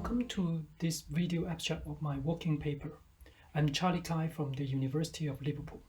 Welcome to this video abstract of my working paper. I'm Charlie Kai from the University of Liverpool.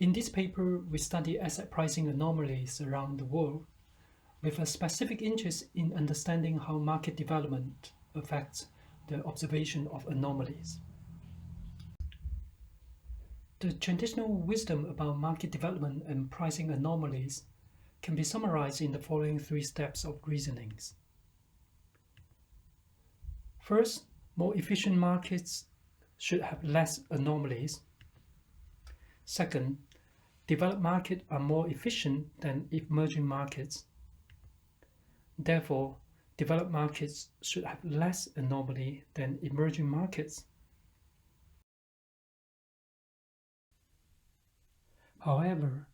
In this paper, we study asset pricing anomalies around the world with a specific interest in understanding how market development affects the observation of anomalies. The traditional wisdom about market development and pricing anomalies can be summarized in the following three steps of reasonings. First, more efficient markets should have less anomalies. Second, developed markets are more efficient than emerging markets. Therefore, developed markets should have less anomaly than emerging markets. However,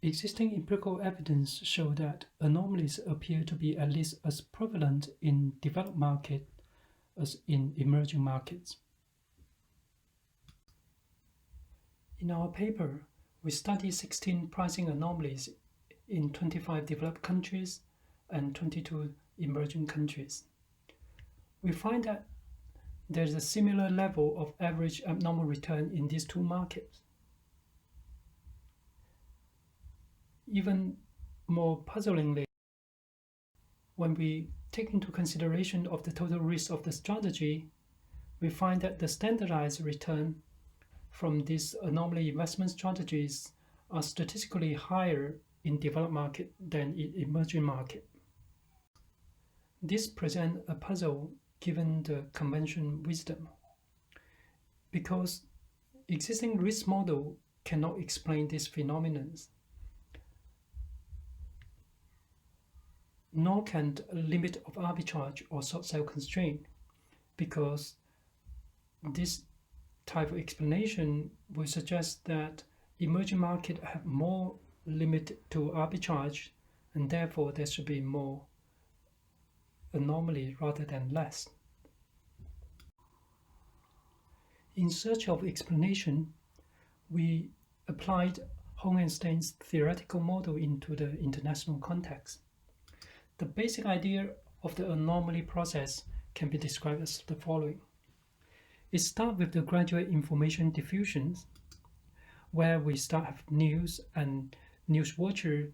existing empirical evidence shows that anomalies appear to be at least as prevalent in developed markets as in emerging markets. In our paper, we study 16 pricing anomalies in 25 developed countries and 22 emerging countries. We find that there's a similar level of average abnormal return in these two markets. Even more puzzlingly, when we take into consideration of the total risk of the strategy, we find that the standardized return from these anomaly investment strategies are statistically higher in developed market than in emerging market. This presents a puzzle given the convention wisdom, because existing risk model cannot explain these phenomena, nor can a limit of arbitrage or short sale constraint, because this type of explanation would suggest that emerging markets have more limit to arbitrage, and therefore there should be more anomaly rather than less. In search of explanation, we applied Hohenstein's theoretical model into the international context. The basic idea of the anomaly process can be described as the following. It starts with the gradual information diffusion, where we start with news and newswatchers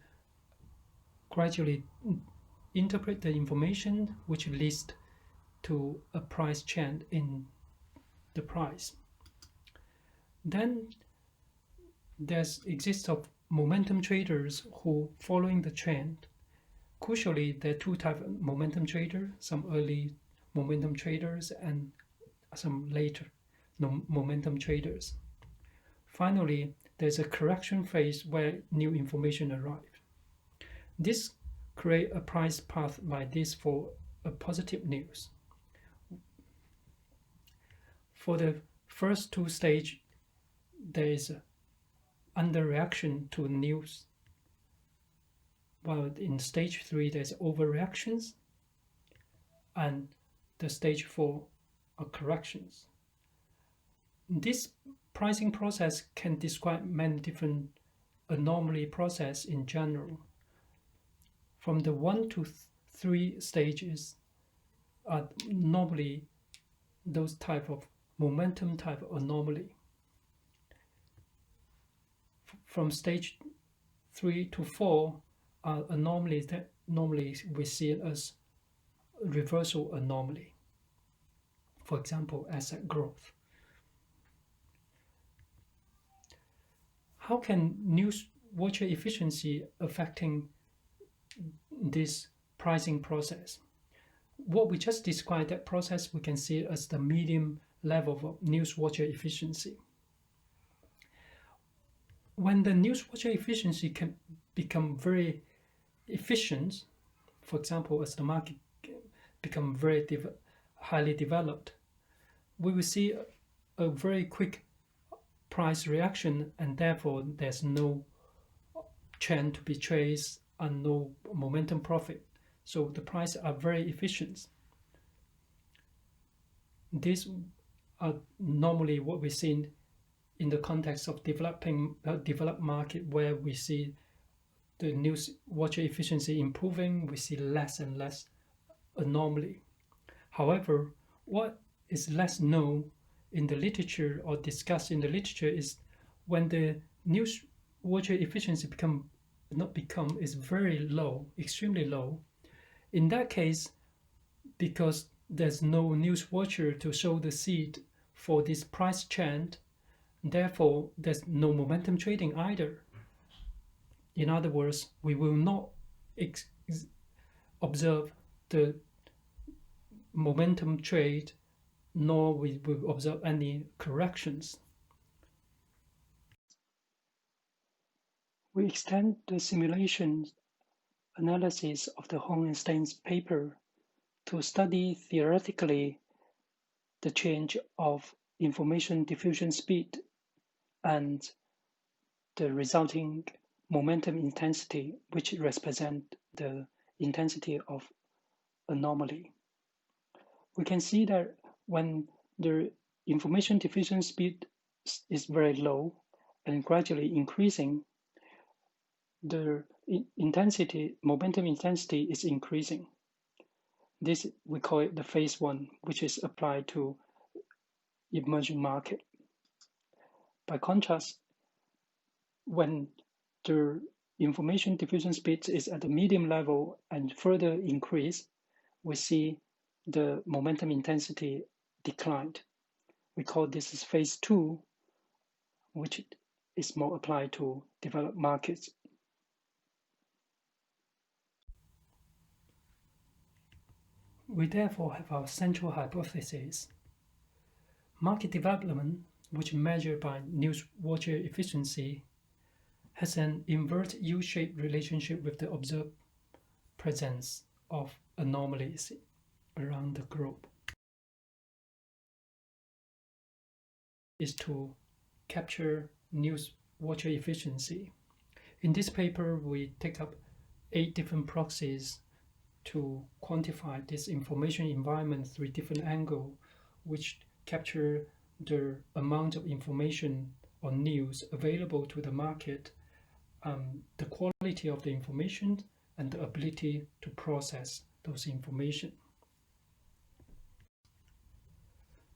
gradually interpret the information, which leads to a price change in the price. Then there exists of momentum traders who, following the trend, crucially, there are two types of momentum traders, some early momentum traders and some later momentum traders. Finally, there's a correction phase where new information arrives. This creates a price path like this for a positive news. For the first two stages, there is underreaction to news, while in stage 3 there's overreactions, and the stage 4 are corrections. This pricing process can describe many different anomaly process in general. From the 1 to 3 stages are normally those type of momentum type of anomaly. From stage 3 to 4 are anomalies that normally we see as reversal anomaly. For example, asset growth. How can news watcher efficiency affecting this pricing process? What we just described, that process we can see as the medium level of news watcher efficiency. When the news watcher efficiency can become very efficient, for example, as the market become very highly developed, we will see a very quick price reaction, and therefore there's no trend to be traced and no momentum profit. So the prices are very efficient. These are normally what we see in the context of developed market, where we see the news watcher efficiency improving, we see less and less anomaly. However, what is less known in the literature or discussed in the literature is when the news watcher efficiency is very low, extremely low. In that case, because there's no news watcher to show the seed for this price trend, therefore there's no momentum trading either. In other words, we will not observe the momentum trade, nor we will observe any corrections. We extend the simulation analysis of the Hong and Staines paper to study theoretically the change of information diffusion speed and the resulting momentum intensity, which represent the intensity of anomaly. We can see that when the information diffusion speed is very low and gradually increasing, the momentum intensity is increasing. This, we call it the phase one, which is applied to emerging market. By contrast, when the information diffusion speed is at the medium level and further increase, we see the momentum intensity declined. We call this as phase two, which is more applied to developed markets. We therefore have our central hypothesis. Market development, which measured by news watcher efficiency, has an invert U-shaped relationship with the observed presence of anomalies around the globe. Is to capture news watcher efficiency. In this paper, we take up 8 different proxies to quantify this information environment through different angles, which capture the amount of information or news available to the market, the quality of the information, and the ability to process those information.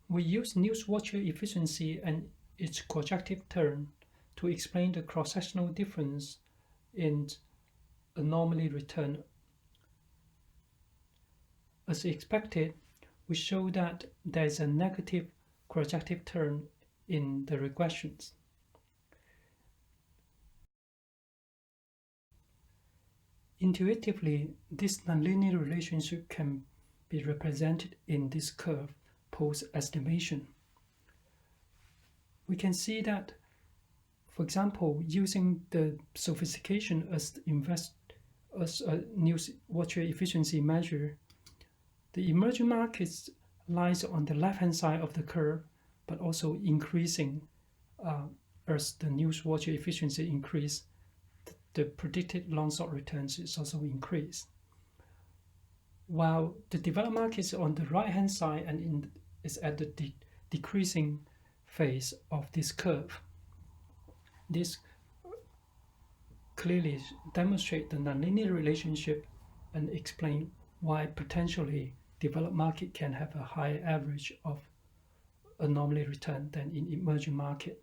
We use news watcher efficiency and its quadratic term to explain the cross-sectional difference in anomaly return. As expected, we show that there is a negative quadratic term in the regressions. Intuitively, this nonlinear relationship can be represented in this curve post-estimation. We can see that, for example, using the sophistication as a news watcher efficiency measure, the emerging markets lies on the left-hand side of the curve, but also increasing as the news watcher efficiency increase. The predicted long-short returns is also increased. While the developed market is on the right-hand side and is at the decreasing phase of this curve. This clearly demonstrates the nonlinear relationship and explain why potentially developed market can have a higher average of anomaly return than in emerging market.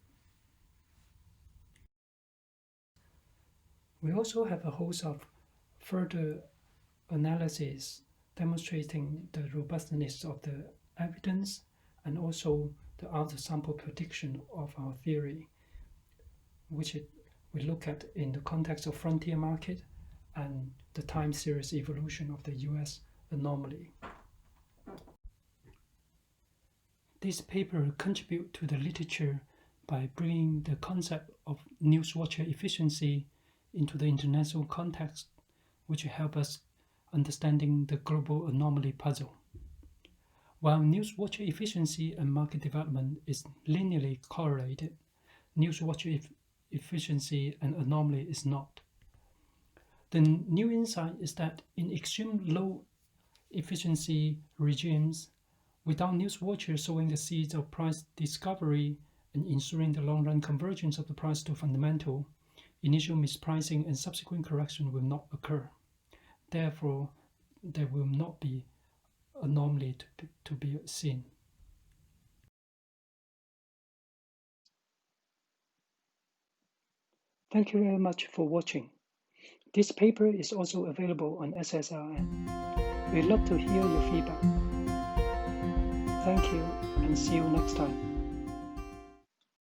We also have a host of further analyses demonstrating the robustness of the evidence and also the out-of-sample prediction of our theory, which we look at in the context of frontier market and the time series evolution of the US anomaly. This paper contributes to the literature by bringing the concept of news watcher efficiency into the international context, which help us understanding the global anomaly puzzle. While news watcher efficiency and market development is linearly correlated, news watcher efficiency and anomaly is not. The new insight is that in extreme low efficiency regimes, without news watchers sowing the seeds of price discovery and ensuring the long-run convergence of the price to fundamental, initial mispricing and subsequent correction will not occur. Therefore, there will not be anomaly to be seen. Thank you very much for watching. This paper is also available on SSRN. We'd love to hear your feedback. Thank you and see you next time.